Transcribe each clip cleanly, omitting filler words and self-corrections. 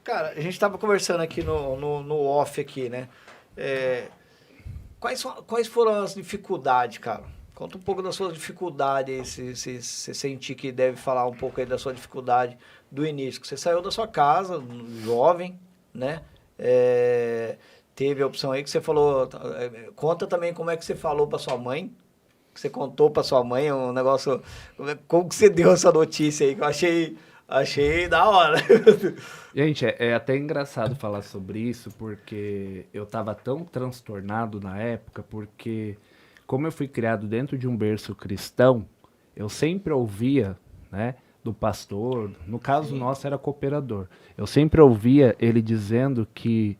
Cara, a gente tava conversando aqui no off aqui, né? Quais foram as dificuldades, cara? Conta um pouco das suas dificuldades aí, se você sentir que deve falar um pouco aí da sua dificuldade do início. Que você saiu da sua casa, jovem, né? Teve a opção aí que você falou. Conta também como é que você falou pra sua mãe. Que você contou pra sua mãe um negócio. Como que você deu essa notícia aí? Que eu achei da hora. Gente, é até engraçado falar sobre isso, porque eu tava tão transtornado na época, porque como eu fui criado dentro de um berço cristão, eu sempre ouvia, né, do pastor, no caso Sim. nosso era cooperador, eu sempre ouvia ele dizendo que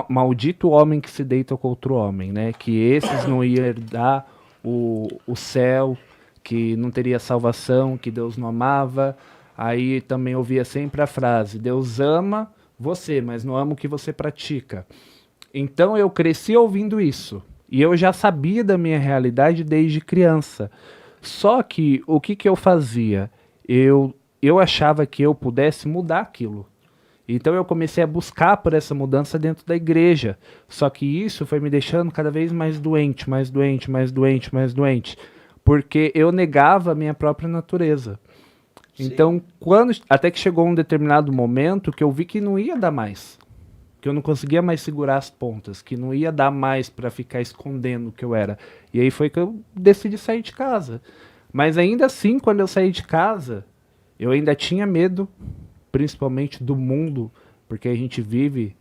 maldito homem que se deita contra o homem, né, que esses não iam herdar o céu, que não teria salvação, que Deus não amava. Aí também ouvia sempre a frase: Deus ama você, mas não ama o que você pratica. Então eu cresci ouvindo isso. E eu já sabia da minha realidade desde criança. Só que o que eu fazia? Eu achava que eu pudesse mudar aquilo. Então eu comecei a buscar por essa mudança dentro da igreja. Só que isso foi me deixando cada vez mais doente, mais doente, mais doente, mais doente. Porque eu negava a minha própria natureza. Sim. Então, até que chegou um determinado momento que eu vi que não ia dar mais, que eu não conseguia mais segurar as pontas, que não ia dar mais para ficar escondendo o que eu era. E aí foi que eu decidi sair de casa. Mas ainda assim, quando eu saí de casa, eu ainda tinha medo, principalmente do mundo, porque a gente vive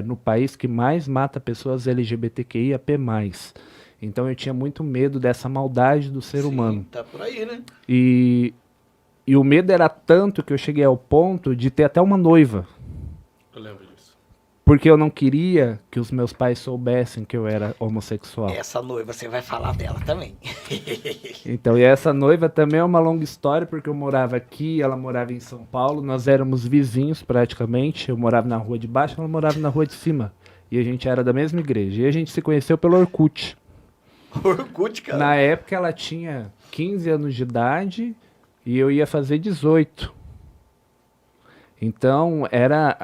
no país que mais mata pessoas LGBTQIAP+. Então eu tinha muito medo dessa maldade do ser Sim, humano. tá por aí, né? E e o medo era tanto que eu cheguei ao ponto de ter até uma noiva. Eu lembro disso. Porque eu não queria que os meus pais soubessem que eu era homossexual. Essa noiva, você vai falar dela também. Então, e essa noiva também é uma longa história, porque eu morava aqui, ela morava em São Paulo, nós éramos vizinhos praticamente. Eu morava na rua de baixo, ela morava na rua de cima. E a gente era da mesma igreja. E a gente se conheceu pelo Orkut. Orkut, cara. Na época ela tinha 15 anos de idade e eu ia fazer 18. Então,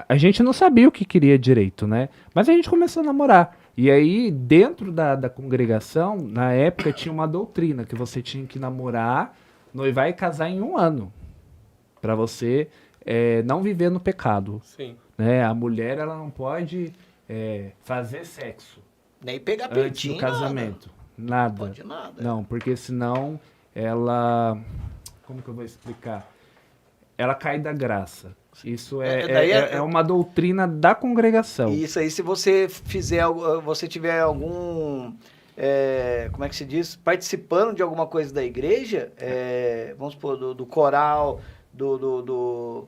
a gente não sabia o que queria direito, né? Mas a gente começou a namorar. E aí, dentro da congregação, na época tinha uma doutrina que você tinha que namorar, noivar e casar em 1 ano. Pra você não viver no pecado. Sim. Né? A mulher, ela não pode fazer sexo Nem pegar antes do peitinho, casamento. nada. Nada. Pode nada. Não, porque senão ela... Como que eu vou explicar? Ela cai da graça. Isso é uma doutrina da congregação. Isso aí, se você você tiver algum, como é que se diz? Participando de alguma coisa da igreja, vamos supor, do coral, do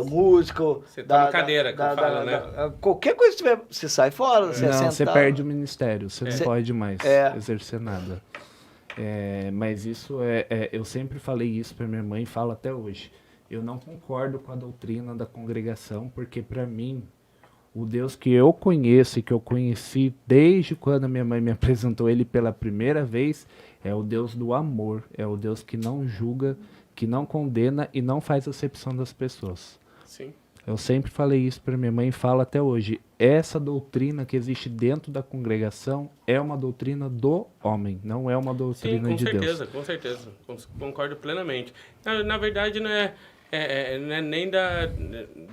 músico. Você tá na cadeira, que eu falo, né? Qualquer coisa que tiver, você sai fora, você é Não, você sentado. perde o ministério, você não pode mais exercer nada. Mas isso eu sempre falei isso para minha mãe e falo até hoje. Eu não concordo com a doutrina da congregação, porque para mim, o Deus que eu conheço e que eu conheci desde quando a minha mãe me apresentou ele pela primeira vez, é o Deus do amor, é o Deus que não julga, que não condena e não faz acepção das pessoas. Sim. Eu sempre falei isso para minha mãe e falo até hoje. Essa doutrina que existe dentro da congregação é uma doutrina do homem, não é uma doutrina de Deus. Com certeza. Concordo plenamente. Na verdade, não é nem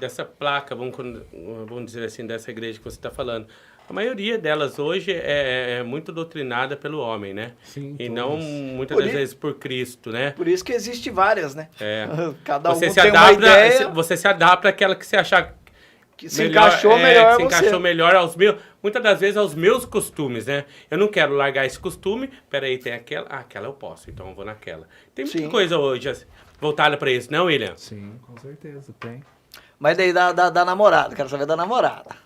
dessa placa, vamos dizer assim, dessa igreja que você está falando. A maioria delas hoje é muito doutrinada pelo homem, né? Sim, e todas. não muitas das vezes por Cristo, né? Por isso que existe várias, né? Cada Você um se tem uma adapta, ideia você se adapta àquela que você achar que se encaixou melhor que se você. encaixou melhor muitas das vezes aos meus costumes, né? Eu não quero largar esse costume, peraí, tem aquela eu posso, então eu vou naquela. Tem muita Sim. coisa hoje assim, voltada para isso, não, William? Sim, com certeza, tem. Mas daí da namorada, quero saber da namorada.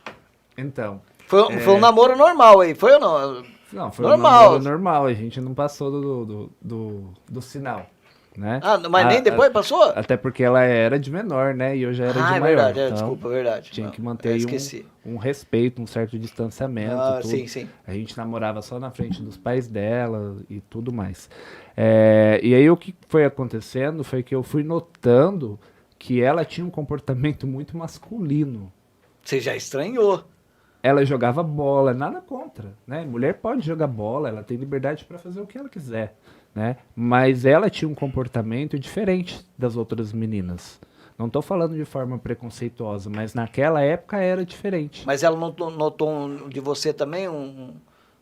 Então, Foi um namoro normal aí, foi ou não? não, foi Normal. um namoro normal, a gente não passou do sinal, né? Mas nem depois passou? Até porque ela era de menor, né? E eu já era de é maior. verdade, então desculpa, é verdade. tinha Não, que manter aí esqueci. um respeito, um certo distanciamento. Tudo. Sim, sim. A gente namorava só na frente dos pais dela e tudo mais. E aí o que foi acontecendo foi que eu fui notando que ela tinha um comportamento muito masculino. Você já estranhou. Ela jogava bola, nada contra, né? Mulher pode jogar bola, ela tem liberdade para fazer o que ela quiser, né? Mas ela tinha um comportamento diferente das outras meninas. Não tô falando de forma preconceituosa, mas naquela época era diferente. Mas ela notou de você também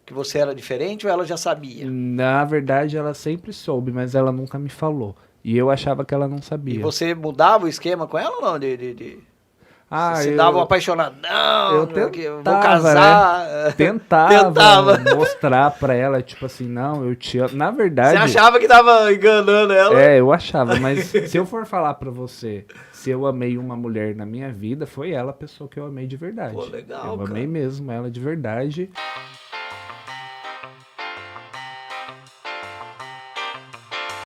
que você era diferente ou ela já sabia? Na verdade, ela sempre soube, mas ela nunca me falou. E eu achava que ela não sabia. E você mudava o esquema com ela ou não? Você dava um apaixonadão, eu vou tentava, casar. né? Tentava mostrar pra ela, tipo assim, não, eu te amo. Na verdade... Você achava que tava enganando ela? É, eu achava, mas se eu for falar pra você, se eu amei uma mulher na minha vida, foi ela a pessoa que eu amei de verdade. Pô, legal, eu cara. amei mesmo ela de verdade.